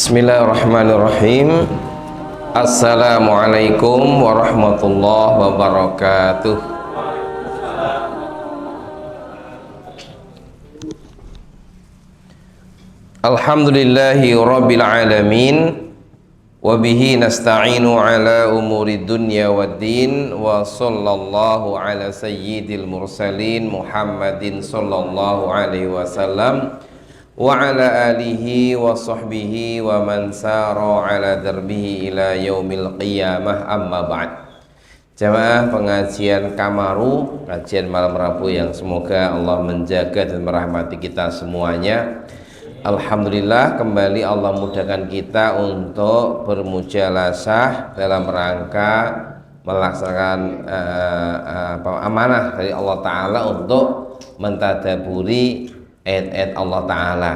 Bismillahirrahmanirrahim. Assalamualaikum warahmatullahi wabarakatuh. Alhamdulillahi rabbil alamin. Wabihi nasta'inu ala umuri dunya waddin. Wa sallallahu ala sayyidil mursalin Muhammadin sallallahu alaihi wasallam wa ala alihi wa sahbihi wa man sara ala darbihi ila yaumil qiyamah, amma ba'd. Jamaah pengajian Kamaru, kajian malam Rabu yang semoga Allah menjaga dan merahmati kita semuanya. Alhamdulillah, kembali Allah mudahkan kita untuk bermujalasah dalam rangka melaksanakan amanah dari Allah Ta'ala untuk mentadaburi ayat-ayat Allah Ta'ala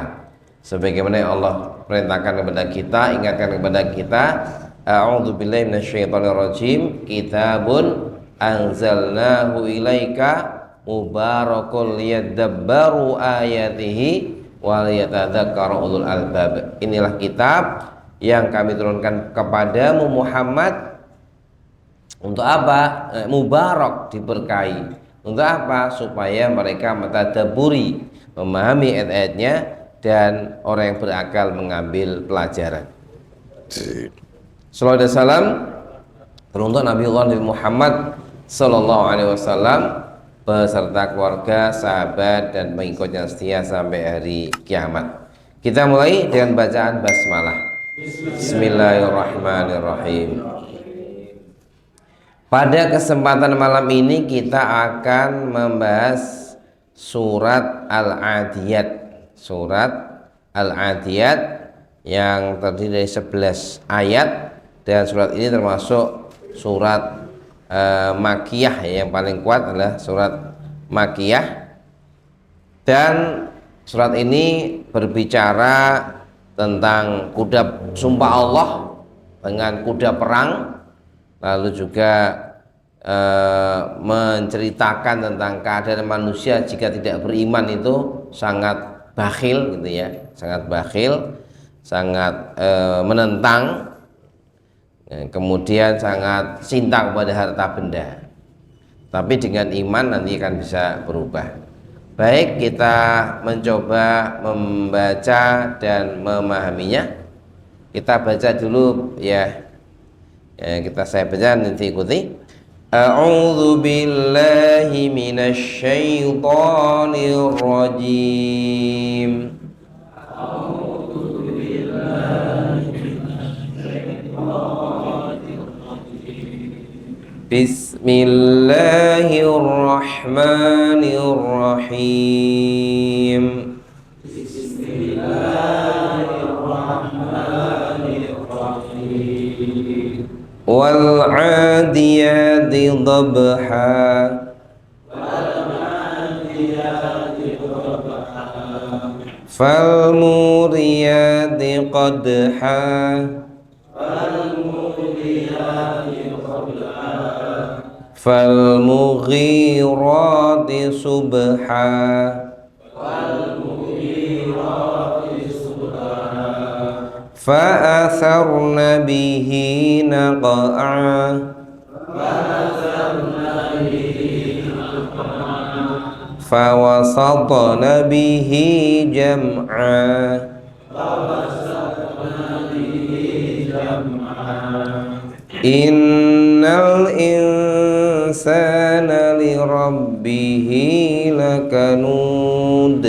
sebagaimana Allah perintahkan kepada kita, ingatkan kepada kita. A'udzubillahi minasyaitonirrajim. Kitabun anzalnahu ilaika mubarakul liyadabbaru ayatihi wa liyatadzakkaru ulul albab. Inilah kitab yang kami turunkan kepadamu Muhammad. Untuk apa? Mubarak, diberkahi. Untuk apa? Supaya mereka mentadaburi, memahami ayat-ayatnya, dan orang yang berakal mengambil pelajaran. Sallallahu alaihi wasallam teruntuk Nabi Muhammad sallallahu alaihi wasallam beserta keluarga, sahabat, dan pengikutnya setia sampai hari kiamat. Kita mulai dengan bacaan basmalah. Bismillahirrahmanirrahim. Pada kesempatan malam ini kita akan membahas surat Al-Adiyat. Surat Al-Adiyat yang terdiri dari 11 ayat, dan surat ini termasuk surat Makkiyah, yang paling kuat adalah surat Makkiyah. Dan surat ini berbicara tentang kuda sumpah Allah dengan kuda perang, lalu juga menceritakan tentang keadaan manusia jika tidak beriman itu sangat bakhil gitu ya, sangat bakhil, sangat menentang, kemudian sangat cinta kepada harta benda. Tapi dengan iman nanti akan bisa berubah. Baik, kita mencoba membaca dan memahaminya. Kita baca dulu ya. Saya baca, nanti ikuti. A'udzu billahi minasy syaithanir rajim. A'udzu billahi minasy syaithanir rajim. Bismillahirrahmanirrahim. Bismillahirrahmanirrahim. وَالْعَادِيَاتِ ضَبْحًا فَالْمُورِيَاتِ قَدْحًا فَالْمُغِيرَاتِ صُبْحًا فَأَثَرْنَ بِهِ نَقْعًا فَوَسَطْنَ بِهِ جَمْعًا إِنَّ الْإِنسَانَ لِرَبِّهِ لَكَنُودٌ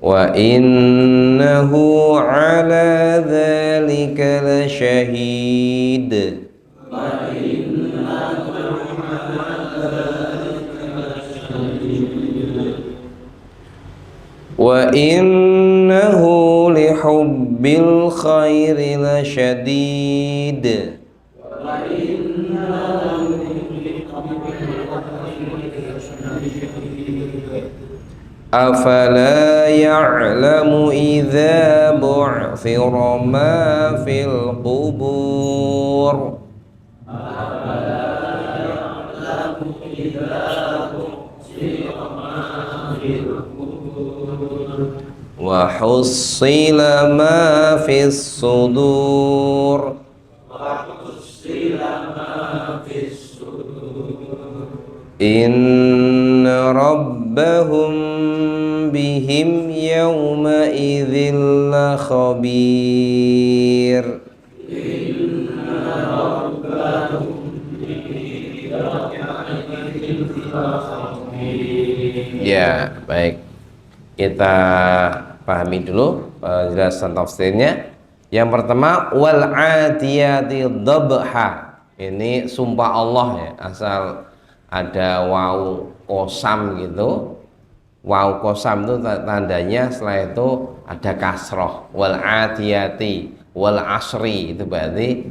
وَإِنَّهُ عَلَى ذَلِكَ لَشَهِيدٌ وَإِنَّهُ لِحُبِّ الْخَيْرِ لَشَدِيدٌ أَفَلَا يَعْلَمُ إِذَا بُعْثِرَ مَا فِي الْقُبُورِ أَفَلَا يَعْلَمُ إِذَا wa hussila ma fis sudur inna rabbahum bihim yawma idzin la khabir. Ya, baik. Kita pahami dulu penjelasan tafsirnya. Yang pertama, wal adiyati dhabha. Ini sumpah Allah ya, asal ada waw kosam gitu. Waw kosam itu tandanya setelah itu ada kasroh. Wal adiyati, wal asri, itu berarti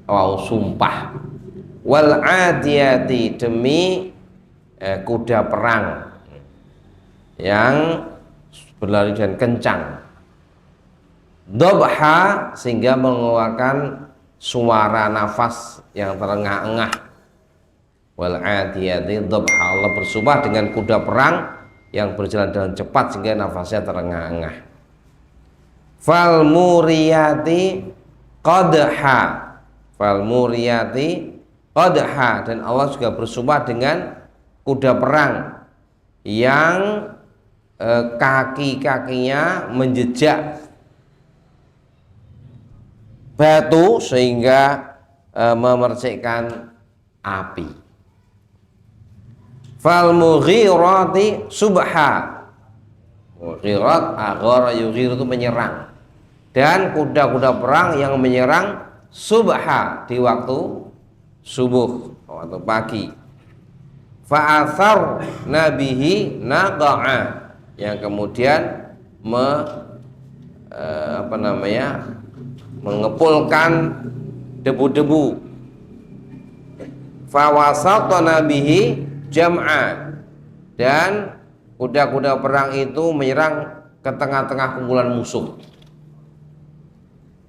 waw sumpah. Wal adiyati, demi kuda perang yang berlari dan kencang. Dhabha, sehingga mengeluarkan suara nafas yang terengah-engah. Wal adiyati dhabha, Allah bersumpah dengan kuda perang yang berjalan dengan cepat sehingga nafasnya terengah-engah. Fal muriyati qadha, fal muriyati qadha, dan Allah juga bersumpah dengan kuda perang yang kaki-kakinya menjejak batu sehingga memercikkan api. Fal mughirati subha, mughirat aghara yughir itu menyerang, dan kuda-kuda perang yang menyerang subha di waktu subuh, waktu pagi. Fa'athar nabihi naqa'a, yang kemudian mengepulkan debu-debu. Fawasata nabihi jam'a, dan kuda-kuda perang itu menyerang ke tengah-tengah kumpulan musuh.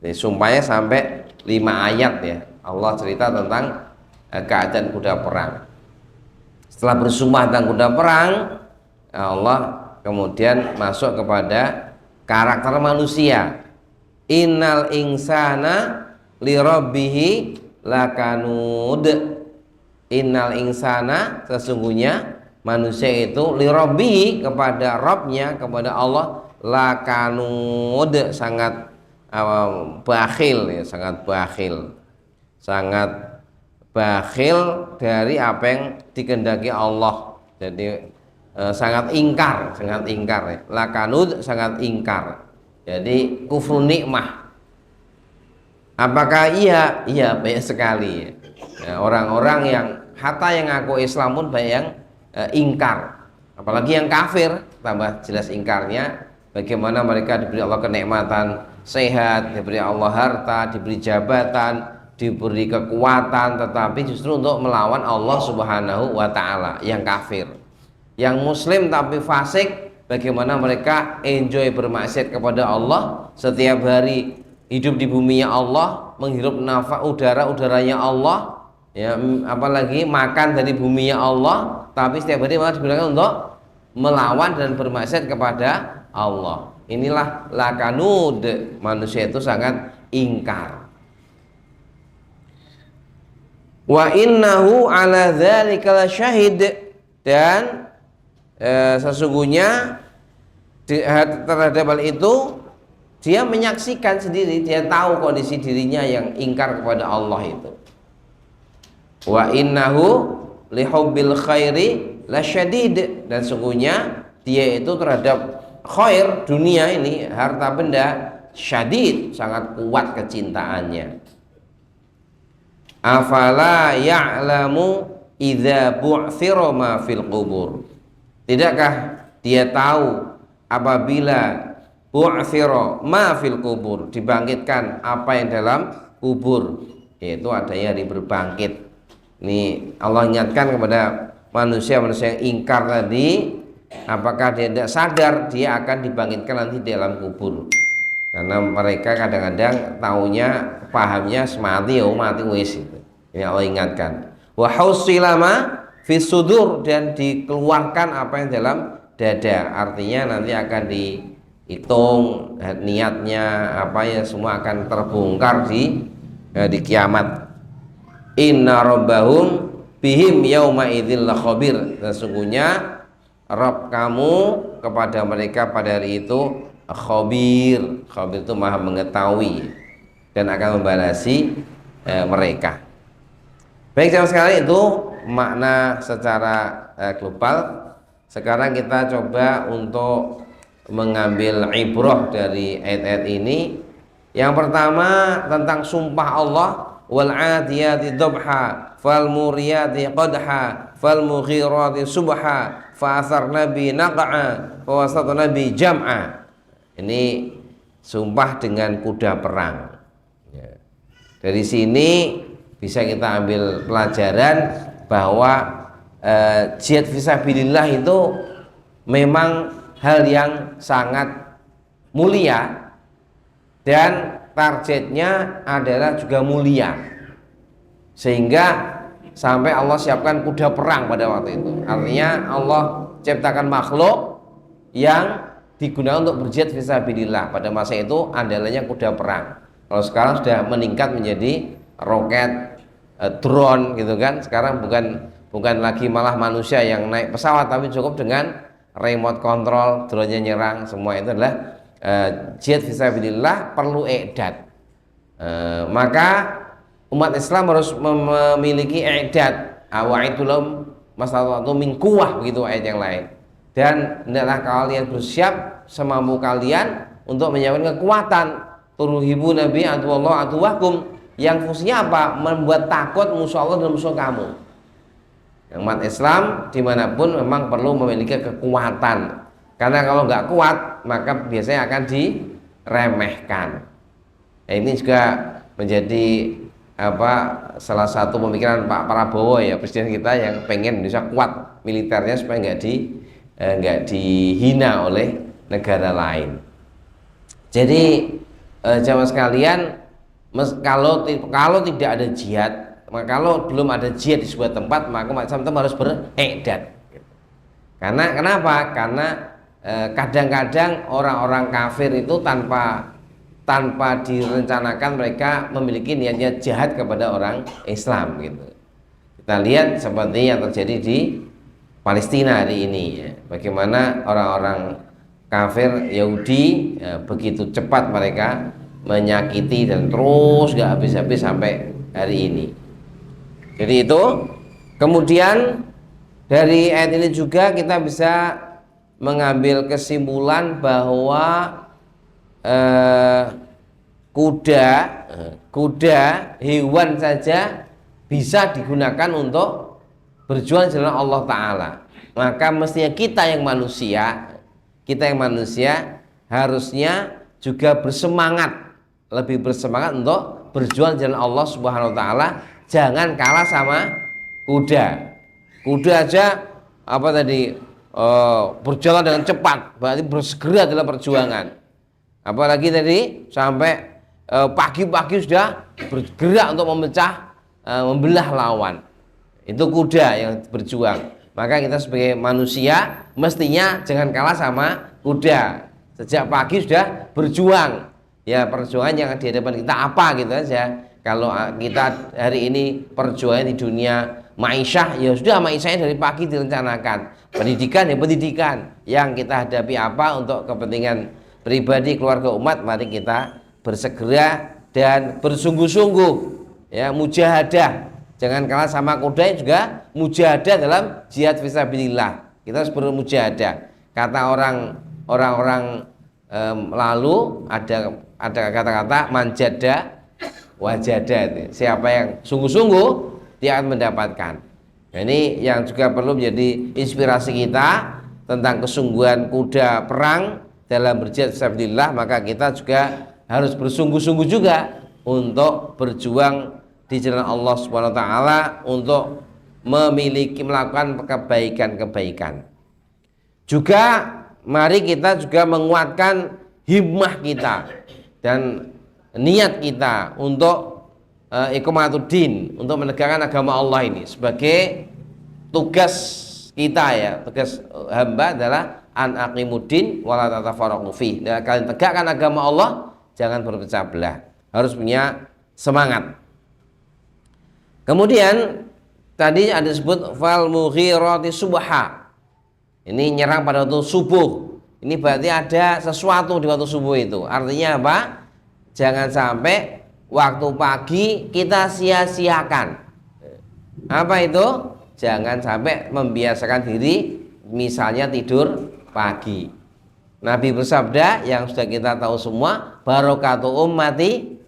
Jadi sumpahnya sampai 5 ayat ya, Allah cerita tentang keadaan kuda perang. Setelah bersumpah tentang kuda perang, Allah kemudian masuk kepada karakter manusia. Innal insana lirabbihi lakanud. Innal insana, sesungguhnya manusia itu lirabbihi, kepada Rabbnya, kepada Allah, lakanud, sangat bakhil ya, sangat bakhil, sangat bakhil dari apa yang dikehendaki Allah. Jadi sangat ingkar ya. Lakanud, sangat ingkar. Jadi kufur nikmah. Apakah iya? Iya, banyak sekali ya. Orang-orang yang hatta yang ngaku Islam pun banyak yang ingkar. Apalagi yang kafir, tambah jelas ingkarnya. Bagaimana mereka diberi Allah kenikmatan sehat, diberi Allah harta, diberi jabatan, diberi kekuatan, tetapi justru untuk melawan Allah Subhanahu wa ta'ala. Yang kafir. Yang muslim tapi fasik, bagaimana mereka enjoy bermaksiat kepada Allah, setiap hari hidup di buminya Allah, menghirup nafas udara-udaranya Allah ya, apalagi makan dari buminya Allah, tapi setiap hari malah digunakan untuk melawan dan bermaksiat kepada Allah. Inilah lakanud, manusia itu sangat ingkar. Wa innahu ala dzalika lasyahid, dan sesungguhnya terhadap hal itu dia menyaksikan sendiri, dia tahu kondisi dirinya yang ingkar kepada Allah itu. Wa innahu lihubbil khairi lasyadid, dan sesungguhnya dia itu terhadap khair dunia ini, harta benda, syadid, sangat kuat kecintaannya. Afala ya'lamu idza bu'thira ma fil qubur, tidakkah dia tahu apabila bu'thira ma fil qubur, dibangkitkan apa yang dalam kubur, yaitu adanya hari berbangkit. Ini Allah ingatkan kepada manusia-manusia yang ingkar tadi, apakah dia tidak sadar dia akan dibangkitkan nanti di dalam kubur. Karena mereka kadang-kadang taunya, pahamnya semati mati wis itu. Ini Allah ingatkan. Wa hausilama fis sudur, dan dikeluarkan apa yang dalam dada. Artinya nanti akan dihitung niatnya apa ya, semua akan terbongkar di kiamat. Inna rabbahum bihim yauma idzil lakhabir. Sesungguhnya Rabb kamu kepada mereka pada hari itu khabir. Khabir itu maha mengetahui dan akan membalasi mereka. Baik teman sekalian, itu makna secara global. Sekarang kita coba untuk mengambil ibrah dari ayat-ayat ini. Yang pertama tentang sumpah Allah, wal adiyati dhabha fal muriyati qadha fal mughirati subha fa atharna bi naq'a fa wasatna bi jam'a. Ini sumpah dengan kuda perang. Dari sini bisa kita ambil pelajaran bahwa jihad fisabilillah itu memang hal yang sangat mulia dan targetnya adalah juga mulia, sehingga sampai Allah siapkan kuda perang pada waktu itu. Artinya Allah ciptakan makhluk yang digunakan untuk berjihad fisabilillah. Pada masa itu andalanya kuda perang. Kalau sekarang sudah meningkat menjadi roket, drone gitu kan. Sekarang bukan lagi malah manusia yang naik pesawat, tapi cukup dengan remote control, drone-nya nyerang. Semua itu adalah jihad fisabilillah, perlu i'dad. Maka umat Islam harus memiliki i'dad. Awa'idulum mastata'tum min quwwah, begitu ayat yang lain. Dan hendaklah kalian bersiap semampu kalian untuk menyiapkan kekuatan. Turhibu nabi atuwallah atuwakum, yang fungsinya apa? Membuat takut musuh Allah dan musuh kamu. Yang umat Islam dimanapun memang perlu memiliki kekuatan. Karena kalau nggak kuat maka biasanya akan diremehkan. Nah, ini juga menjadi salah satu pemikiran Pak Prabowo ya, presiden kita, yang pengen Indonesia kuat militernya supaya nggak dihina oleh negara lain. Jadi jamaah sekalian, kalau tidak ada jihad, kalau belum ada jihad di sebuah tempat, maka umat Islam harus beredat. Karena kenapa? Karena kadang-kadang orang-orang kafir itu tanpa direncanakan mereka memiliki niatnya jahat kepada orang Islam gitu. Kita lihat seperti yang terjadi di Palestina hari ini ya. Bagaimana orang-orang kafir Yahudi begitu cepat mereka menyakiti dan terus gak habis-habis sampai hari ini. Jadi itu, kemudian dari ayat ini juga kita bisa mengambil kesimpulan bahwa kuda hewan saja bisa digunakan untuk berjuang di jalan Allah Ta'ala. Maka mestinya kita yang manusia harusnya juga lebih bersemangat untuk berjuang di jalan Allah Subhanahu Wa Ta'ala. Jangan kalah sama kuda. Kuda aja berjalan dengan cepat, berarti bersegera dalam perjuangan. Apalagi tadi sampai pagi-pagi sudah bergerak untuk membelah lawan. Itu kuda yang berjuang. Maka kita sebagai manusia mestinya jangan kalah sama kuda. Sejak pagi sudah berjuang. Ya, perjuangan yang di hadapan kita apa gitu aja. Kalau kita hari ini perjuangan di dunia ma'isyah, ya sudah ma'isyahnya dari pagi direncanakan. Pendidikan ya pendidikan. Yang kita hadapi apa untuk kepentingan pribadi, keluarga, umat, mari kita bersegera dan bersungguh-sungguh ya, mujahadah. Jangan kalah sama kuda, juga mujahadah dalam jihad fisabilillah. Kita harus bermujahadah. Kata orang-orang lalu ada kata-kata manjada wajada. Siapa yang sungguh-sungguh dia akan mendapatkan. Nah, ini yang juga perlu menjadi inspirasi kita tentang kesungguhan kuda perang dalam berjihad fisabilillah. Maka kita juga harus bersungguh-sungguh juga untuk berjuang di jalan Allah Subhanahu Wa Ta'ala, untuk melakukan kebaikan-kebaikan. Juga mari kita juga menguatkan himmah kita dan niat kita untuk iqamatuddin, untuk menegakkan agama Allah ini sebagai tugas kita ya, tugas hamba adalah an aqimuddin wala tatafarraqu fi. Kalian tegakkan agama Allah, jangan berpecah belah. Harus punya semangat. Kemudian tadi ada disebut fal mughirati subha. Ini nyerang pada waktu subuh. Ini berarti ada sesuatu di waktu subuh itu. Artinya apa? Jangan sampai waktu pagi kita sia-siakan. Apa itu? Jangan sampai membiasakan diri misalnya tidur pagi. Nabi bersabda yang sudah kita tahu semua, barokatu ummati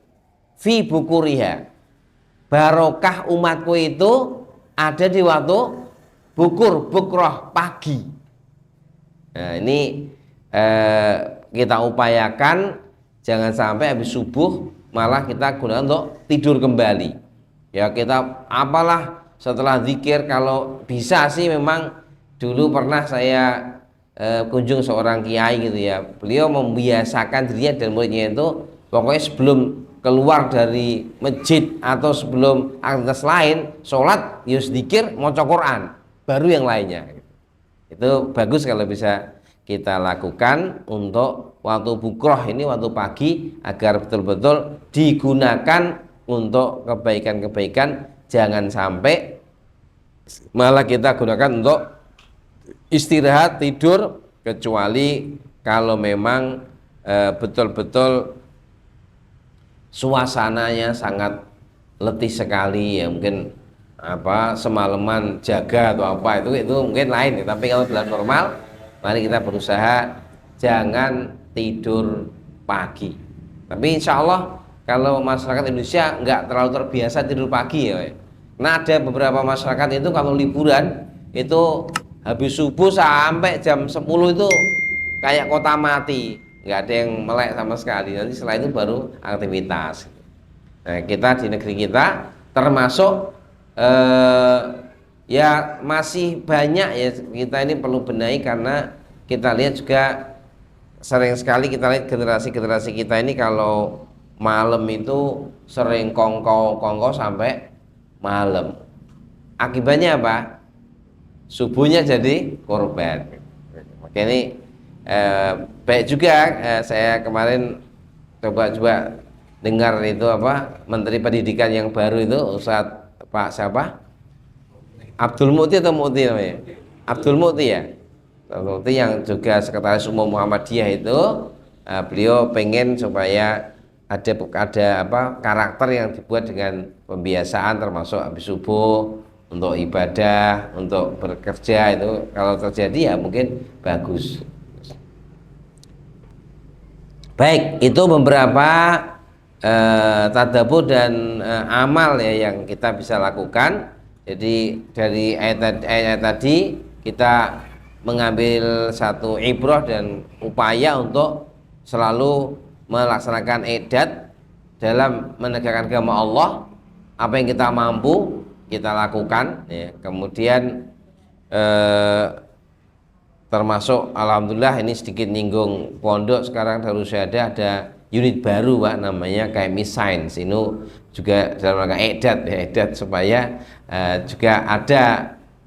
fi bukuriha. Barokah umatku itu ada di waktu bukroh pagi. Nah, ini kita upayakan jangan sampai habis subuh malah kita gunakan untuk tidur kembali. Ya kita apalah setelah zikir, kalau bisa sih memang dulu pernah saya kunjung seorang kiai gitu ya. Beliau membiasakan dirinya dan muridnya itu pokoknya sebelum keluar dari masjid atau sebelum aktivitas lain, sholat, yus zikir, maca Quran, baru yang lainnya. Itu bagus kalau bisa kita lakukan untuk waktu bukroh ini, waktu pagi, agar betul-betul digunakan untuk kebaikan-kebaikan. Jangan sampai malah kita gunakan untuk istirahat, tidur, kecuali kalau memang betul-betul suasananya sangat letih sekali ya, mungkin apa semalaman jaga atau apa, itu mungkin lain. Tapi kalau bulan normal, mari kita berusaha jangan tidur pagi. Tapi insya Allah kalau masyarakat Indonesia nggak terlalu terbiasa tidur pagi ya. Nah ada beberapa masyarakat itu kalau liburan itu habis subuh sampai jam 10 itu kayak kota mati, nggak ada yang melek sama sekali. Nanti setelah itu baru aktivitas. Nah kita di negeri kita termasuk ya masih banyak ya, kita ini perlu benahi, karena kita lihat juga sering sekali kita lihat generasi kita ini kalau malam itu sering kongko sampai malam. Akibatnya apa? Subuhnya jadi korban. Makanya ini baik juga. Saya kemarin coba dengar itu apa, Menteri Pendidikan yang baru itu Ustadz Pak siapa? Abdul Mukti atau Mukti namanya? Abdul Mukti ya. Abdul Mukti yang juga Sekretaris Umum Muhammadiyah itu, beliau pengen supaya ada apa karakter yang dibuat dengan pembiasaan, termasuk habis subuh untuk ibadah, untuk bekerja. Itu kalau terjadi ya mungkin bagus. Baik, itu beberapa tadabbur dan amal ya yang kita bisa lakukan. Jadi dari ayat tadi kita mengambil satu ibrah dan upaya untuk selalu melaksanakan ibadah dalam menegakkan agama Allah. Apa yang kita mampu kita lakukan ya. Kemudian termasuk alhamdulillah ini sedikit nyinggung pondok, sekarang Darussahadah ada unit baru Pak, namanya KMI Sains. Ini juga dalam rangka ibadah supaya juga ada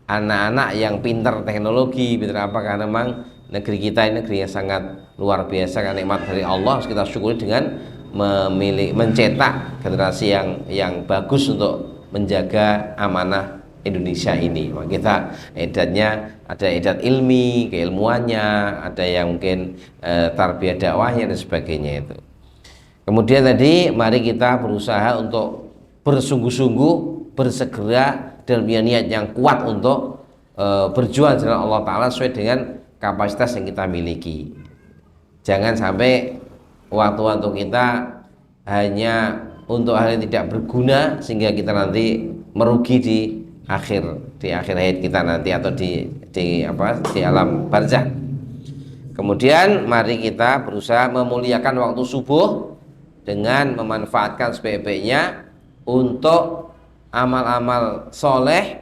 anak-anak yang pintar teknologi, pintar apa, karena memang negeri kita ini negeri yang sangat luar biasa, karena nikmat dari Allah. Kita syukuri dengan mencetak generasi yang bagus untuk menjaga amanah Indonesia ini. Kita edatnya ada edat ilmi, keilmuannya, ada yang mungkin tarbiyah dakwahnya dan sebagainya itu. Kemudian tadi mari kita berusaha untuk bersungguh-sungguh, bersegera dan punya niat yang kuat untuk berjuang dengan Allah Ta'ala sesuai dengan kapasitas yang kita miliki. Jangan sampai waktu-waktu kita hanya untuk hal yang tidak berguna sehingga kita nanti merugi di akhir hayat kita nanti, atau di alam barzakh. Kemudian mari kita berusaha memuliakan waktu subuh dengan memanfaatkan sebaik-baiknya untuk amal-amal soleh,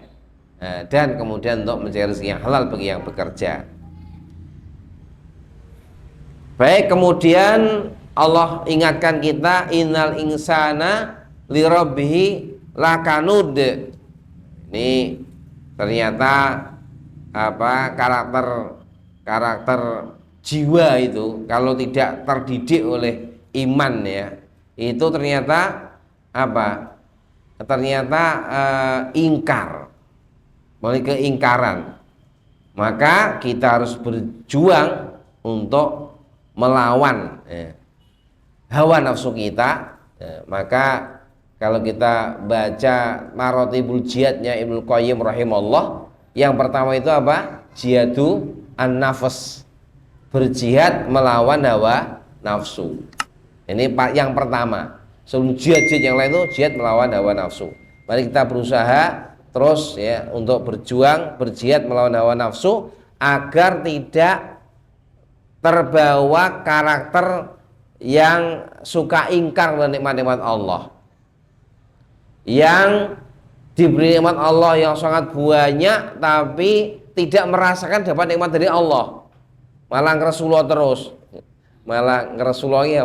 dan kemudian untuk mencari rezeki yang halal bagi yang bekerja. Baik, kemudian Allah ingatkan kita, innal insana lirabbihi lakanud. Ini ternyata karakter jiwa itu kalau tidak terdidik oleh iman ya, itu ternyata ingkar, mulai keingkaran. Maka kita harus berjuang untuk melawan hawa nafsu kita. Maka kalau kita baca Marotibul Jihadnya Ibnu Qayyim rahimahullah, yang pertama itu apa? Jihadu an-nafs, berjihad melawan hawa nafsu. Ini yang pertama. Sebelum jihad yang lain itu jihad melawan hawa nafsu. Mari kita berusaha terus ya untuk berjihad melawan hawa nafsu agar tidak terbawa karakter yang suka ingkar dengan nikmat-nikmat Allah. Yang diberi nikmat Allah yang sangat banyak tapi tidak merasakan dapat nikmat dari Allah, malah ngeresulullah terus, malah ngeresulullah ya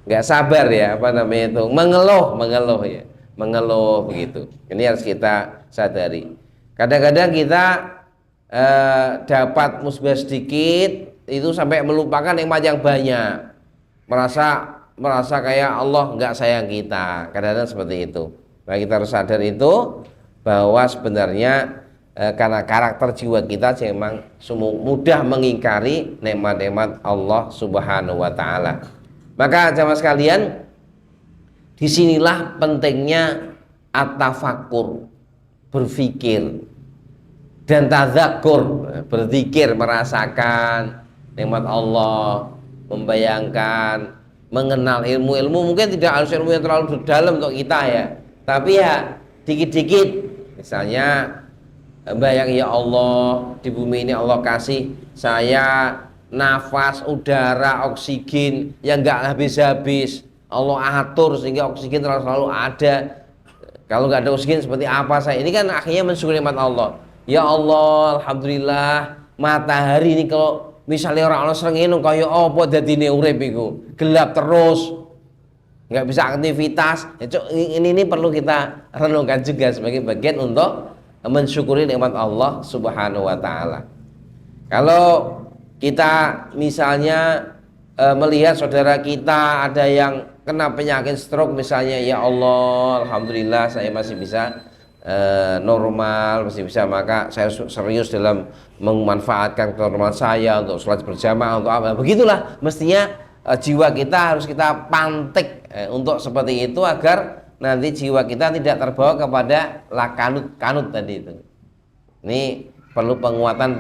nggak sabar ya, mengeluh ya, mengeluh begitu. Ini harus kita sadari. Kadang-kadang kita dapat musibah sedikit itu sampai melupakan nikmat yang banyak, merasa kayak Allah nggak sayang kita. Kadang-kadang seperti itu. Nah, kita harus sadar itu bahwa sebenarnya karena karakter jiwa kita memang mudah mengingkari nikmat-nikmat Allah Subhanahu wa taala. Maka jamaah sekalian, disinilah pentingnya at-tafakkur, berpikir, dan tadzakur, berzikir, merasakan nikmat Allah, membayangkan, mengenal ilmu-ilmu. Mungkin tidak harus ilmu yang terlalu dalam untuk kita ya, tapi ya dikit-dikit. Misalnya bayang, ya Allah, di bumi ini Allah kasih saya nafas, udara, oksigen yang nggak habis-habis. Allah atur sehingga oksigen selalu ada. Kalau nggak ada oksigen seperti apa saya? Ini kan akhirnya mensyukuri nikmat Allah. Ya Allah, alhamdulillah, matahari ini kalau misalnya orang srengenge kaya apa dadine urip iku, gelap terus, nggak bisa aktivitas. Ini perlu kita renungkan juga sebagai bagian untuk mensyukuri nikmat Allah Subhanahu wa taala. Kalau kita misalnya melihat saudara kita ada yang kena penyakit stroke misalnya, ya Allah, alhamdulillah saya masih bisa normal, masih bisa, maka saya serius dalam memanfaatkan kenormalan saya untuk sholat berjamaah, untuk apa. Begitulah mestinya jiwa kita harus kita pantik untuk seperti itu, agar nanti jiwa kita tidak terbawa kepada kanut tadi itu. Ini perlu penguatan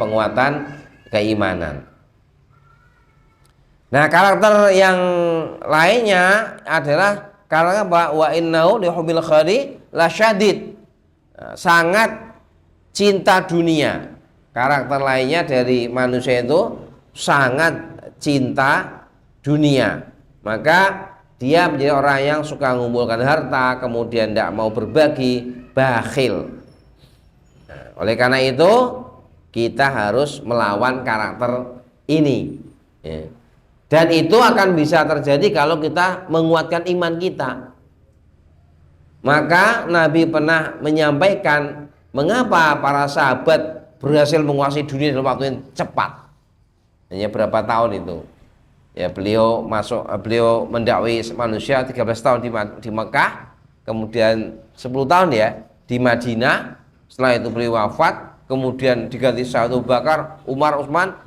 keimanan. Nah, karakter yang lainnya adalah karakter wa innahu li hubbil khairi lasyadid, sangat cinta dunia. Karakter lainnya dari manusia itu sangat cinta dunia. Maka dia menjadi orang yang suka mengumpulkan harta, kemudian tidak mau berbagi, bakhil. Oleh karena itu kita harus melawan karakter ini ya. Dan itu akan bisa terjadi kalau kita menguatkan iman kita. Maka Nabi pernah menyampaikan mengapa para sahabat berhasil menguasai dunia dalam waktu yang cepat, hanya berapa tahun itu ya. Beliau mendakwai manusia 13 tahun di Mekah, kemudian 10 tahun ya di Madinah. Setelah itu beliau wafat, kemudian diganti Abu Bakar, Umar, Utsman,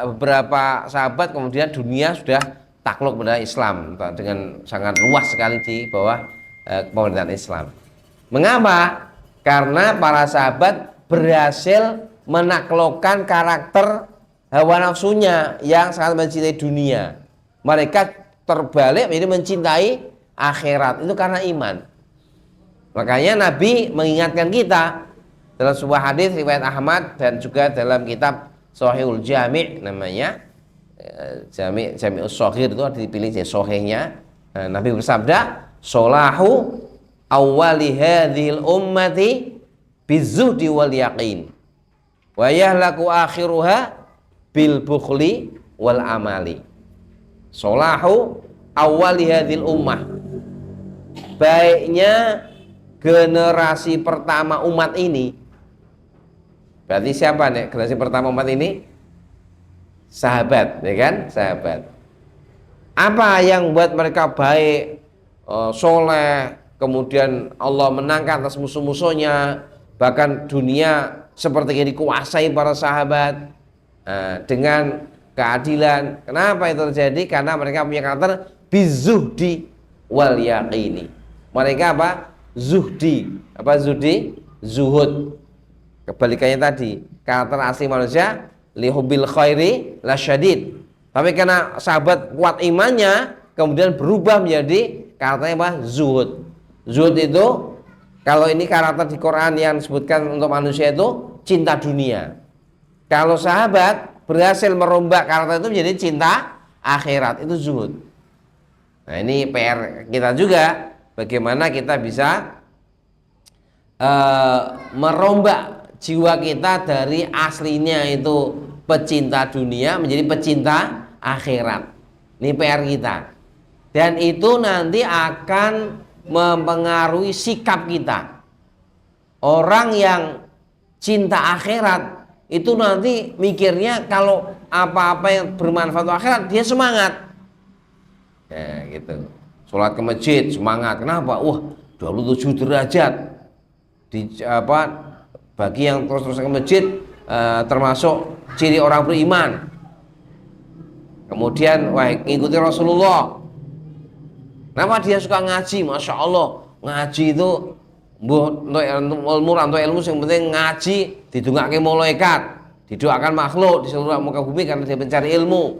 beberapa sahabat, kemudian dunia sudah takluk pada Islam dengan sangat luas sekali di bawah pemerintahan Islam. Mengapa? Karena para sahabat berhasil menaklukkan karakter hawa nafsunya yang sangat mencintai dunia. Mereka terbalik ini mencintai akhirat, itu karena iman. Makanya Nabi mengingatkan kita dalam sebuah hadis riwayat Ahmad dan juga dalam kitab Sahihul Jami' namanya, Jami'us Shaghir itu dipilih jadi sahihnya. Nabi bersabda, "Solahu awwali hadhil ummati bizuhdi wal yaqin wa yahlaku akhiruha bil bukhli wal amali." Solahu awwali hadhil ummah, baiknya generasi pertama umat ini. Berarti siapa nih generasi pertama umat ini? Sahabat, ya kan? Sahabat. Apa yang buat mereka baik, soleh, kemudian Allah menangkan atas musuh-musuhnya, bahkan dunia seperti ini dikuasai para sahabat dengan keadilan. Kenapa itu terjadi? Karena mereka punya karakter bizuhdi wal yaqini. Mereka apa? Zuhdi. Apa zuhdi? Zuhud. Kebalikannya tadi, karakter asli manusia lihubil khairi lasyadid. Tapi karena sahabat kuat imannya, kemudian berubah menjadi karakternya apa? Zuhud. Zuhud itu, kalau ini karakter di Quran yang disebutkan untuk manusia itu cinta dunia. Kalau sahabat berhasil merombak karakter itu menjadi cinta akhirat, itu zuhud. Nah, ini PR kita juga, bagaimana kita bisa merombak jiwa kita dari aslinya itu pecinta dunia menjadi pecinta akhirat. Ini PR kita. Dan itu nanti akan mempengaruhi sikap kita. Orang yang cinta akhirat itu nanti mikirnya kalau apa-apa yang bermanfaat akhirat dia semangat. Ya gitu. Sholat ke masjid semangat. Kenapa? Wah, 27 derajat. Bagi yang terus-terus ke masjid termasuk ciri orang beriman. Kemudian ngikuti Rasulullah. Kenapa dia suka ngaji? Masya Allah, ngaji itu untuk ilmu yang penting ngaji didongake malaikat, didoakan makhluk di seluruh muka bumi karena dia mencari ilmu.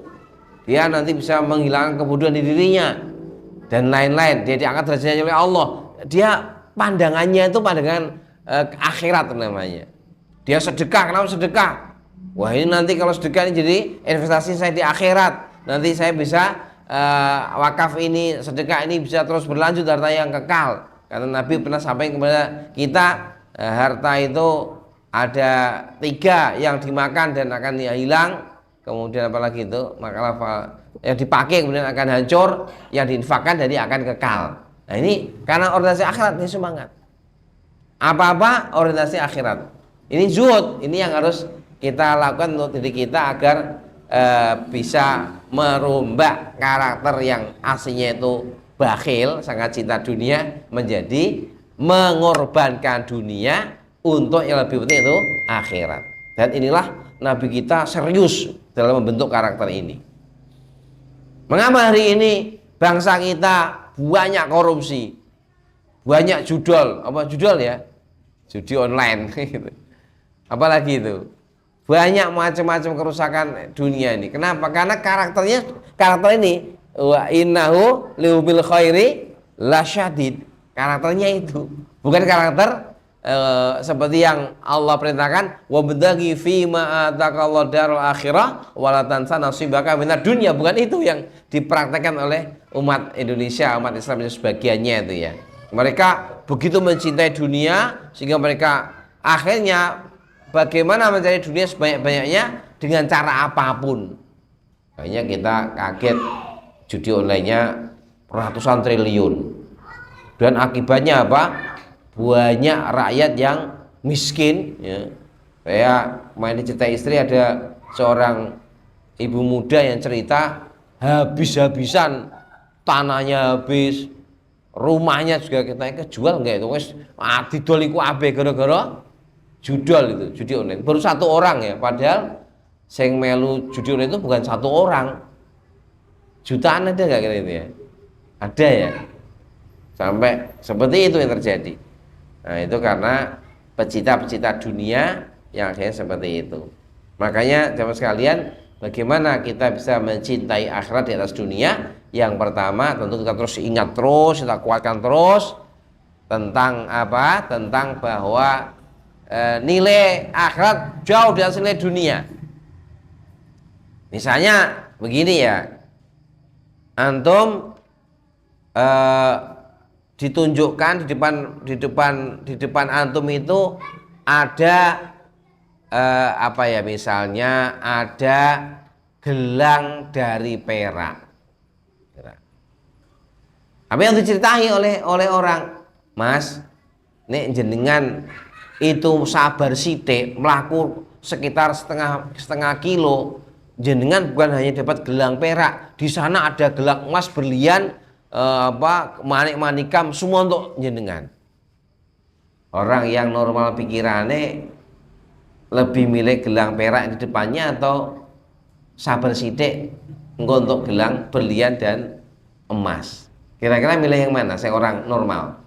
Dia nanti bisa menghilangkan kebodohan di dirinya dan lain-lain. Dia diangkat derajatnya oleh Allah. Dia pandangannya itu pandangan akhirat namanya. Dia sedekah. Kenapa sedekah? Wah, ini nanti kalau sedekah ini jadi investasi saya di akhirat. Nanti saya bisa wakaf ini, sedekah ini bisa terus berlanjut, harta yang kekal. Karena Nabi pernah sampaikan kepada kita, harta itu ada 3 yang dimakan dan akan hilang. Kemudian apalagi itu makalah yang dipakai kemudian akan hancur, yang diinfakkan jadi akan kekal. Nah, ini karena orientasi akhirat, ini semangat. Apa-apa orientasi akhirat. Ini zuhud, ini yang harus kita lakukan untuk diri kita agar bisa merombak karakter yang aslinya itu bakhil, sangat cinta dunia, menjadi mengorbankan dunia untuk yang lebih penting itu akhirat. Dan inilah Nabi kita serius dalam membentuk karakter ini. Mengapa hari ini bangsa kita banyak korupsi, banyak judol, apa judol ya, judi online gitu. Apalagi itu banyak macam-macam kerusakan dunia ini. Kenapa? Karena karakter ini wa innahu liubil khairi lasyadid. Karakternya itu bukan karakter seperti yang Allah perintahkan wabtaghi fima ataqallahu darul akhirah wala tansa nasibaka minad dunya. Bukan itu yang dipraktekkan oleh umat Indonesia, umat Islam itu sebagiannya itu ya. Mereka begitu mencintai dunia sehingga mereka akhirnya bagaimana mencari dunia sebanyak-banyaknya dengan cara apapun. Kayaknya kita kaget judi online-nya ratusan triliun. Dan akibatnya apa? Banyak rakyat yang miskin ya. Saya main cerita istri, ada seorang ibu muda yang cerita habis-habisan, tanahnya habis, rumahnya juga kita kejual enggak itu wes didol iku abe gara-gara judol itu, judi online. Baru 1 orang ya, padahal sing melu judi online itu bukan 1 orang, jutaan ada nggak kira itu ya? Ada ya, sampai seperti itu yang terjadi. Nah, itu karena pecinta-pecinta dunia yang akhirnya seperti itu. Makanya jamaah sekalian, bagaimana kita bisa mencintai akhirat di atas dunia? Yang pertama tentu kita terus ingat terus, kita kuatkan terus tentang apa? Tentang bahwa nilai akhirat jauh di atas nilai dunia. Misalnya begini ya, antum ditunjukkan di depan antum itu ada apa ya, misalnya ada gelang dari perak. Apa yang diceritai oleh orang, Mas, nek jenengan itu sabar sithik mlaku sekitar setengah kilo, jenengan bukan hanya dapat gelang perak, di sana ada gelang emas, berlian, manik-manikam, semua untuk jenengan. Orang yang normal pikirannya lebih milih gelang perak di depannya atau sabar sithik engko untuk gelang berlian dan emas. Kira-kira milih yang mana? Saya orang normal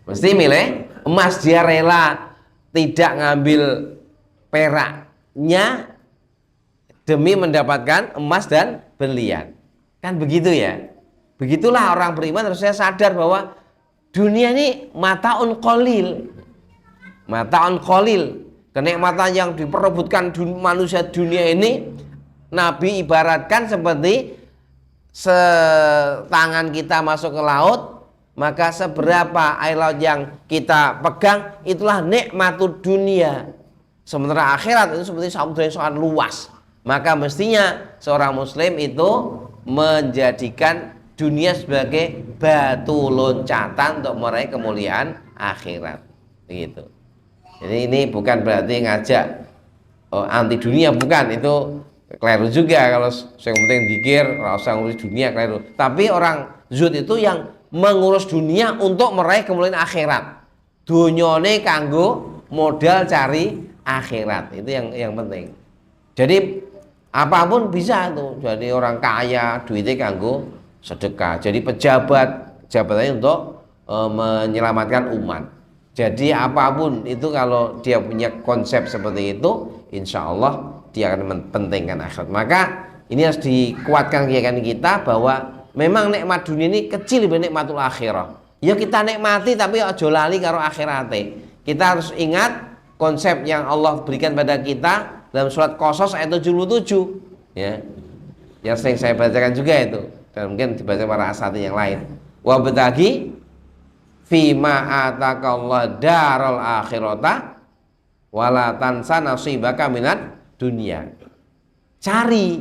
mesti milih emas. Dia rela tidak ngambil peraknya demi mendapatkan emas dan berlian. Kan begitu ya. Begitulah orang beriman harusnya sadar bahwa dunia ini mataun qalil. Mataun qalil. Kenikmatan yang diperebutkan manusia dunia ini, Nabi ibaratkan seperti setangan kita masuk ke laut, maka seberapa air laut yang kita pegang itulah nikmatud dunia. Sementara akhirat itu seperti samudra yang sangat luas. Maka mestinya seorang muslim itu menjadikan dunia sebagai batu loncatan untuk meraih kemuliaan akhirat. Begitu. Jadi ini bukan berarti ngajak anti dunia, bukan, itu keliru juga. Kalau yang penting dikir, rasa ngurus dunia, keliru. Tapi orang zuhud itu yang mengurus dunia untuk meraih kemuliaan akhirat. Dunyane kanggo modal cari akhirat, itu yang penting. Jadi apapun bisa tuh. Jadi orang kaya duitnya kanggo sedekah. Jadi pejabat jabatannya untuk menyelamatkan umat. Jadi apapun itu kalau dia punya konsep seperti itu, insya Allah dia akan mempentingkan akhirat. Maka ini harus dikuatkan keyakinan kita bahwa memang nikmat dunia ini kecil dibanding nikmatul akhirah. Ya kita nikmati tapi aja lali karo akhirate. Kita harus ingat konsep yang Allah berikan pada kita dalam surat Qasas ayat 77 ya. Yang sering saya bacakan juga itu dan mungkin dibaca para asatidz yang lain. Wa batagi fima atakallah daral akhirata wala tansa nasibaka minat dunia. Cari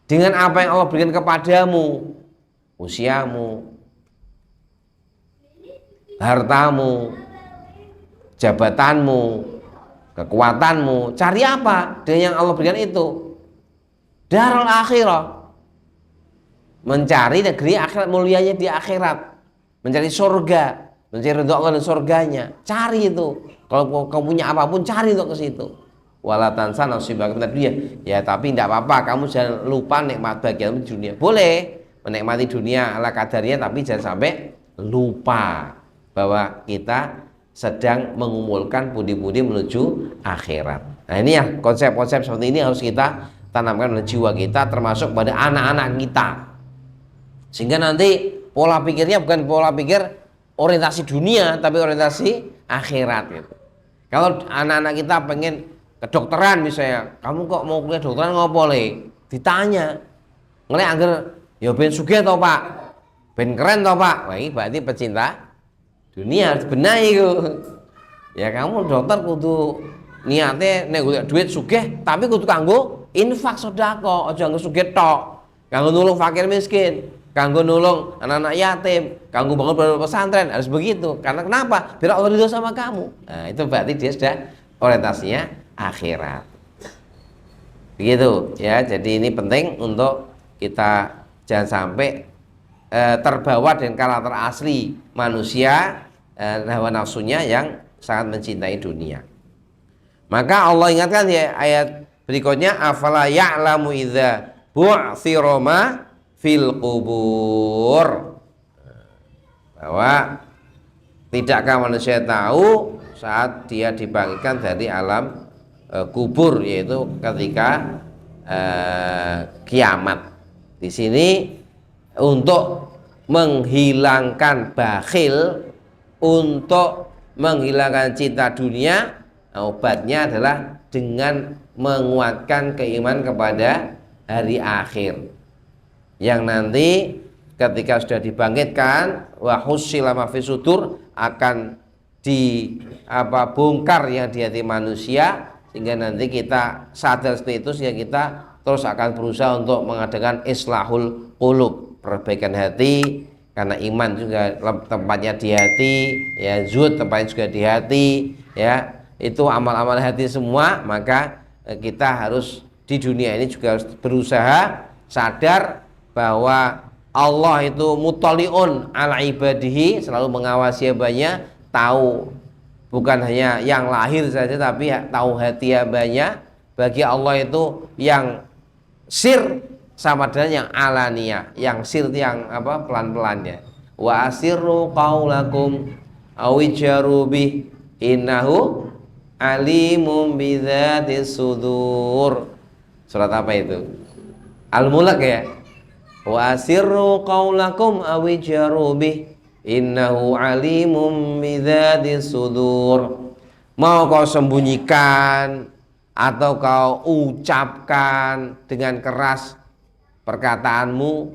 dengan apa yang Allah berikan kepadamu, usiamu, hartamu, jabatanmu, kekuatanmu. Cari apa dengan yang Allah berikan itu? Darul akhirah, mencari negeri akhirat, mulianya di akhirat, mencari surga, mencari ridho Allah dan surganya. Cari itu. Kalau kamu punya apapun, cari untuk ke situ. Wala tansa nasibaka minad dunya. Ya tapi tidak apa-apa, kamu jangan lupa nikmat bagian dunia. Boleh menikmati dunia ala kadarnya, tapi jangan sampai lupa bahwa kita sedang mengumpulkan pundi-pundi menuju akhirat. Nah ini ya, konsep-konsep seperti ini harus kita tanamkan dalam jiwa kita, termasuk pada anak-anak kita, sehingga nanti pola pikirnya bukan pola pikir orientasi dunia, tapi orientasi akhirat gitu. Kalau anak-anak kita pengen kedokteran misalnya, kamu kok mau kuliah kedokteran ngopo le? Ditanya, ngene angger ya ben sugih to Pak, ben keren to Pak. Wah ini berarti pecinta dunia, harus benahi itu. Ya kamu dokter kudu niatnya nek golek duit sugih, tapi kudu kanggo infak sedekah, aja nggo sugih tok. Kanggo nulung fakir miskin, kanggo nulung anak-anak yatim, kanggo bangun pondok pesantren, harus begitu. Karena kenapa? Biar Allah ridho sama kamu. Nah, itu berarti dia sudah orientasinya akhirat. Begitu ya. Jadi ini penting untuk kita jangan sampai terbawa dengan karakter asli manusia, hawa nafsunya yang sangat mencintai dunia. Maka Allah ingatkan ya ayat berikutnya, afala ya'lamu idza bu'thira ma fil qubur, bahwa tidakkah manusia tahu saat dia dibangkitkan dari alam kubur, yaitu ketika kiamat. Di sini untuk menghilangkan bakhil, untuk menghilangkan cinta dunia, obatnya adalah dengan menguatkan keimanan kepada hari akhir, yang nanti ketika sudah dibangkitkan wa husila ma fi sudur, akan bongkar yang di hati manusia, sehingga nanti kita sadar seperti itu, sehingga kita terus akan berusaha untuk mengadakan islahul qulub, perbaikan hati, karena iman juga tempatnya di hati, ya zuhud tempatnya juga di hati, ya itu amal-amal hati semua. Maka kita harus di dunia ini juga harus berusaha sadar bahwa Allah itu mutaliun ala ibadihi, selalu mengawasi hambanya, tahu bukan hanya yang lahir saja tapi tahu hati hambanya. Bagi Allah itu yang sir sama dengan yang alaniyah. Yang sir yang apa, pelan-pelannya. Wa asirru qaulakum awijaru bih innahu alimum bidzatis sudur. Surat apa itu? Al-Mulk ya. Wa asirru qaulakum awijaru bih innahu alimum bidzatis sudur. Mau kau sembunyikan atau kau ucapkan dengan keras perkataanmu,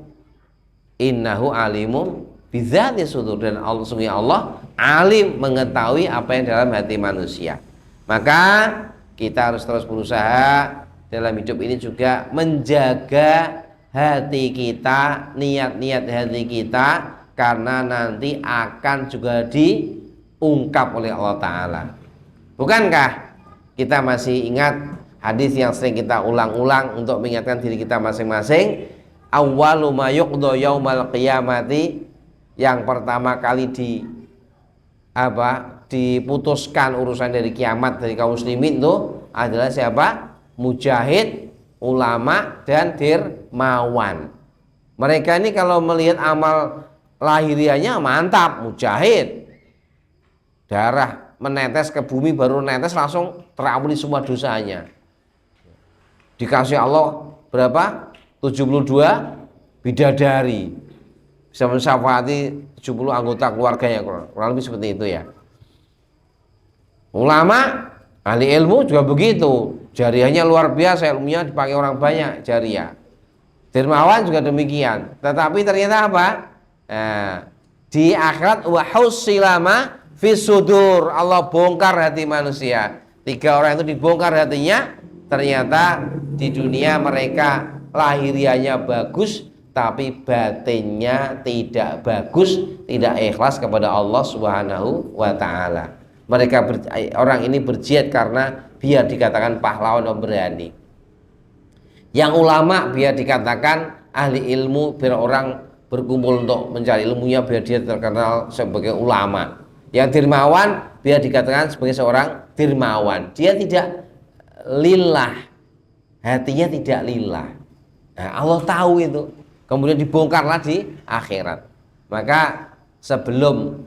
innahu alimum bidzati sudur, dan Allah sungguh Allah alim mengetahui apa yang dalam hati manusia. Maka kita harus terus berusaha dalam hidup ini juga menjaga hati kita, niat-niat hati kita, karena nanti akan juga diungkap oleh Allah Ta'ala. Bukankah kita masih ingat hadis yang sering kita ulang-ulang untuk mengingatkan diri kita masing-masing? Awwalu ma yuqda yaumal qiyamati, yang pertama kali diputuskan urusan dari kiamat dari kaum muslimin itu adalah siapa? Mujahid, ulama, dan dermawan. Mereka ini kalau melihat amal lahiriahnya mantap, mujahid, darah menetes ke bumi, baru netes langsung terampuni semua dosanya. Dikasih Allah berapa? 72 bidadari, bisa mensyafaati 70 anggota keluarganya, kurang lebih seperti itu ya. Ulama, ahli ilmu juga begitu, jariahnya luar biasa, ilmunya dipakai orang banyak, jariah. Dermawan juga demikian. Tetapi ternyata apa? Di akhirat wa husilama fisudur, Allah bongkar hati manusia. 3 orang itu dibongkar hatinya. Ternyata di dunia mereka lahiriahnya bagus, tapi batinnya tidak bagus, tidak ikhlas kepada Allah Subhanahu wa Ta'ala. Orang ini berjihad karena biar dikatakan pahlawan dan berani. Yang ulama biar dikatakan ahli ilmu, biar orang berkumpul untuk mencari ilmunya, biar dia terkenal sebagai ulama. Yang dermawan biar dikatakan sebagai seorang dermawan. Dia tidak lillah, hatinya tidak lillah. Nah, Allah tahu itu. Kemudian dibongkarlah di akhirat. Maka sebelum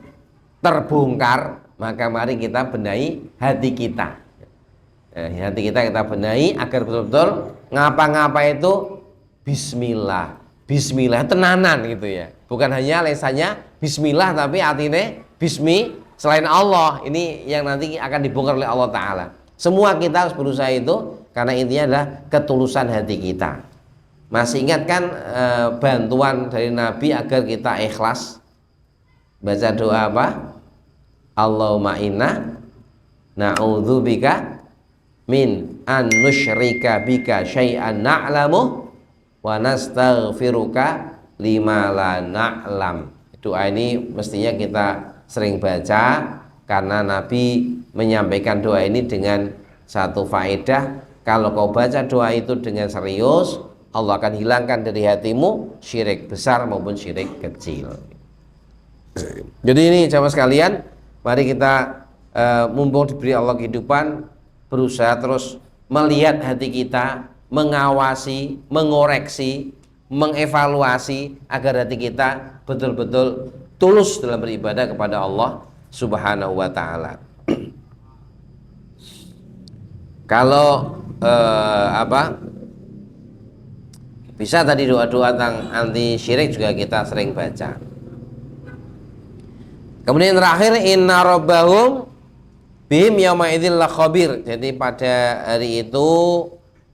terbongkar, maka mari kita benahi hati kita. Hati kita benahi agar betul-betul ngapa-ngapa itu bismillah. Bismillah tenanan gitu ya. Bukan hanya lesannya bismillah, tapi artinya bismi selain Allah. Ini yang nanti akan dibongkar oleh Allah Ta'ala. Semua kita harus berusaha itu, karena intinya adalah ketulusan hati kita. Masih ingat kan bantuan dari Nabi agar kita ikhlas? Baca doa apa? Allahumma inna na'udzubika min an nusyrika bika syai'an na'lamu wa nastaghfiruka lima la na'lam. Doa ini mestinya kita sering baca, karena Nabi menyampaikan doa ini dengan satu faedah. Kalau kau baca doa itu dengan serius, Allah akan hilangkan dari hatimu syirik besar maupun syirik kecil. Jadi ini jamaah sekalian, mari kita mumpung diberi Allah kehidupan, berusaha terus melihat hati kita, mengawasi, mengoreksi, mengevaluasi agar hati kita betul-betul tulus dalam beribadah kepada Allah Subhanahu wa Ta'ala. Kalau bisa tadi doa-doa tentang anti syirik juga kita sering baca. Kemudian terakhir, inna rabbahum bihim yauma idzil lakhabir. Jadi pada hari itu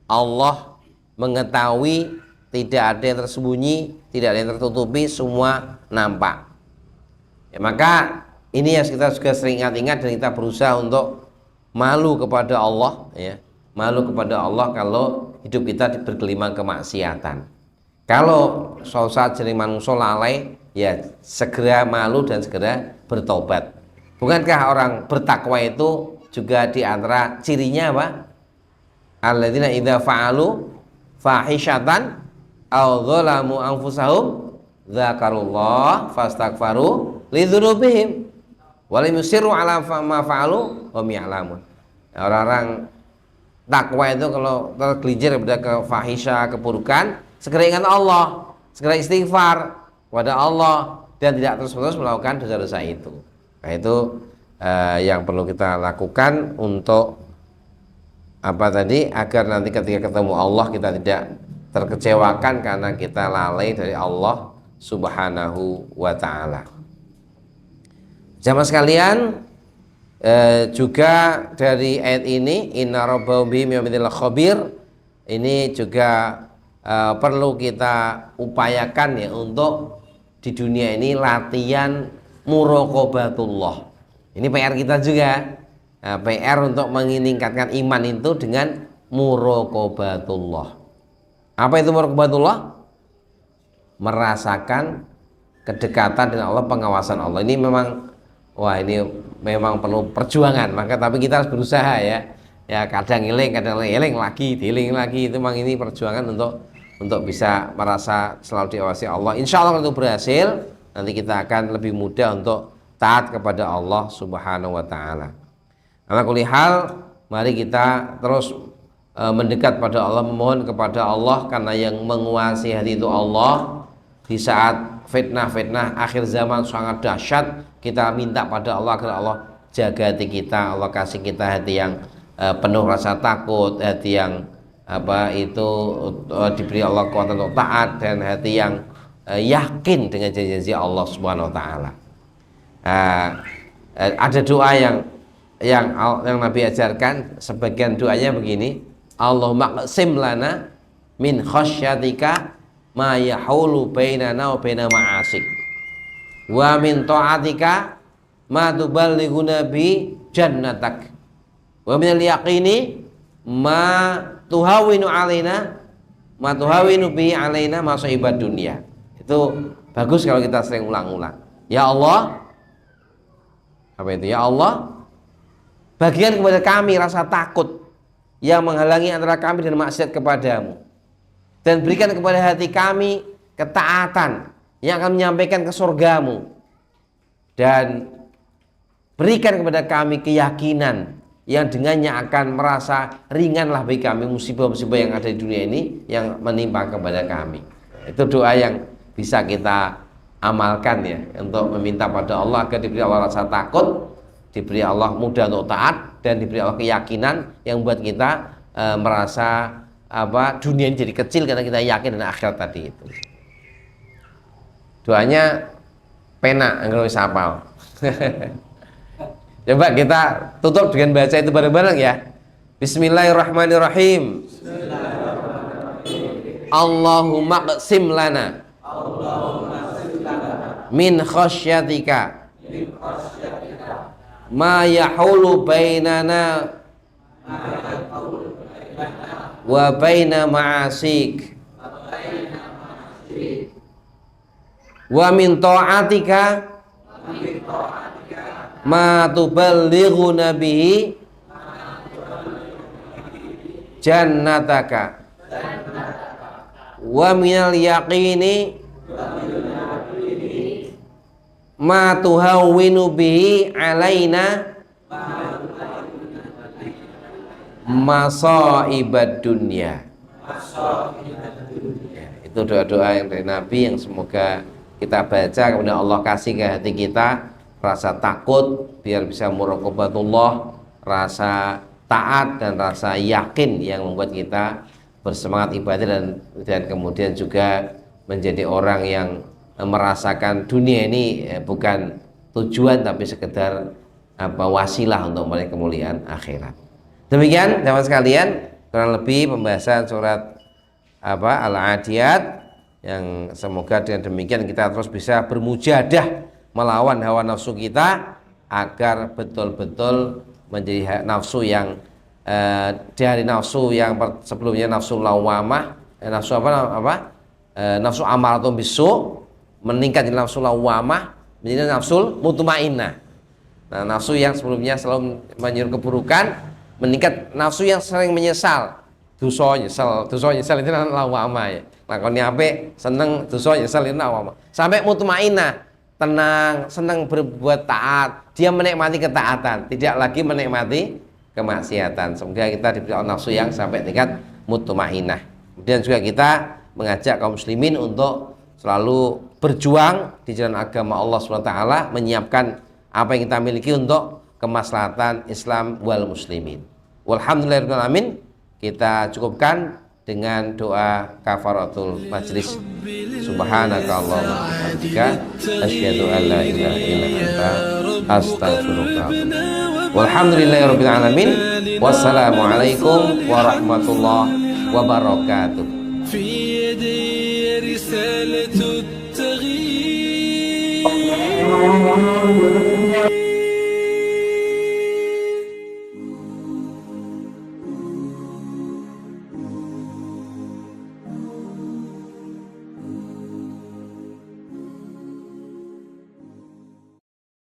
Allah mengetahui, tidak ada yang tersembunyi, tidak ada yang tertutupi, semua nampak. Ya, maka ini yang kita juga sering ingat-ingat, dan kita berusaha untuk malu kepada Allah, ya, malu kepada Allah kalau hidup kita bergelimang kemaksiatan. Kalau suatu saat jadi manusia lalai, ya segera malu dan segera bertobat. Bukankah orang bertakwa itu juga di antara cirinya apa? Alladzina idza fa'alu fahishatan aw dzalamu anfusahum dzakarullah fastaghfaru lidzunubihim wa lam yusirru ala ma fa'alu wa hum ya'lamun. Orang-orang takwa itu kalau tergelincir pada kefahisha, keburukan, segera ingat Allah, segera istighfar kepada Allah dan tidak terus-menerus melakukan dosa-dosa itu. Nah, itu yang perlu kita lakukan untuk apa tadi, agar nanti ketika ketemu Allah kita tidak terkecewakan karena kita lalai dari Allah Subhanahu wa ta'ala. Jamaah sekalian, juga dari ayat ini inna rabbahum bihim yawmidil khabir, ini juga perlu kita upayakan ya untuk di dunia ini latihan muraqabatullah. Ini PR kita juga. PR untuk meningkatkan iman itu dengan muraqabatullah. Apa itu muraqabatullah? Merasakan kedekatan dengan Allah, pengawasan Allah. Ini memang, wah ini memang perlu perjuangan. Maka tapi kita harus berusaha ya. Ya kadang eling lagi, dieling lagi. Itu memang ini perjuangan untuk bisa merasa selalu diawasi Allah. Insya Allah kalau itu berhasil, nanti kita akan lebih mudah untuk taat kepada Allah Subhanahu wa ta'ala. Ala kulli hal, mari kita terus mendekat pada Allah, memohon kepada Allah, karena yang menguasai hati itu Allah. Di saat fitnah-fitnah akhir zaman sangat dahsyat, kita minta pada Allah agar Allah jaga hati kita, Allah kasih kita hati yang penuh rasa takut, hati yang diberi Allah kekuatan untuk taat, dan hati yang yakin dengan janji-janji Allah Subhanahu wa ta'ala. Ada doa yang Nabi ajarkan, sebagian doanya begini: Allahumma qsim lana min khasyatika ma yahulu bainana wa baina ma'asik wa min ta'atika ma tuballighuna bi jannatak wa min al-yaqini ma tuhawinu alaina ma tuhawinu bi alaina masa'ibad dunya. Itu bagus kalau kita sering ulang-ulang. Ya Allah, apa itu? Ya Allah, bagian kepada kami rasa takut yang menghalangi antara kami dan maksiat kepadamu, dan berikan kepada hati kami ketaatan yang akan menyampaikan ke surgamu, dan berikan kepada kami keyakinan yang dengannya akan merasa ringanlah bagi kami musibah-musibah yang ada di dunia ini yang menimpa kepada kami. Itu doa yang bisa kita amalkan ya, untuk meminta pada Allah agar diberi Allah rasa takut, diberi Allah mudah untuk taat, dan diberi Allah keyakinan yang buat kita merasa dunia ini jadi kecil karena kita yakin dengan akhirat tadi itu. Doanya pena anggar wis hafal. Coba kita tutup dengan baca itu bareng-bareng ya. Bismillahirrahmanirrahim. Allahumma qsim lana min khasyatika ma yahulu bainana wa baina ma'asik wa min ta'atika ma tuballighuna bihi jannataka wa minal yaqini ma tuhawwinu bihi alaina masaibad dunya. Itu doa-doa yang dari Nabi yang semoga kita baca, kemudian Allah kasih ke hati kita rasa takut biar bisa muraqabatullah, rasa taat dan rasa yakin yang membuat kita bersemangat ibadah, dan kemudian juga menjadi orang yang merasakan dunia ini bukan tujuan tapi sekedar wasilah untuk meraih kemuliaan akhirat. Demikian teman sekalian, kurang lebih pembahasan surat Al-Adiyat, yang semoga dengan demikian kita terus bisa bermujahadah melawan hawa nafsu kita agar betul-betul menjadi nafsu yang dari nafsu yang sebelumnya nafsu lawamah, nafsu nafsu amaratun bisu meningkat jadi nafsu lawamah menjadi nafsul mutmainnah. Nah, nafsu yang sebelumnya selalu menyuruh keburukan meningkat nafsu yang sering menyesal. Dosa nyesal itu lawamah ya. Lakoni apik seneng, dosa nyesal itu lawamah. Sampai mutmainnah, tenang, senang berbuat taat. Dia menikmati ketaatan, tidak lagi menikmati kemaksiatan. Semoga kita diberi nafsu yang sampai tingkat mutmainnah. Kemudian juga kita mengajak kaum muslimin untuk selalu berjuang di jalan agama Allah SWT, menyiapkan apa yang kita miliki untuk kemaslahatan Islam wal muslimin. Walhamdulillahirabbil alamin. Kita cukupkan dengan doa kafaratul majlis. Subhanakallahumma wa bihamdika asyhadu an la ilaha illa anta astaghfiruka. Walhamdulillahirabbil alamin. Wassalamualaikum warahmatullahi wabarakatuh. في يدي رسالة التغيير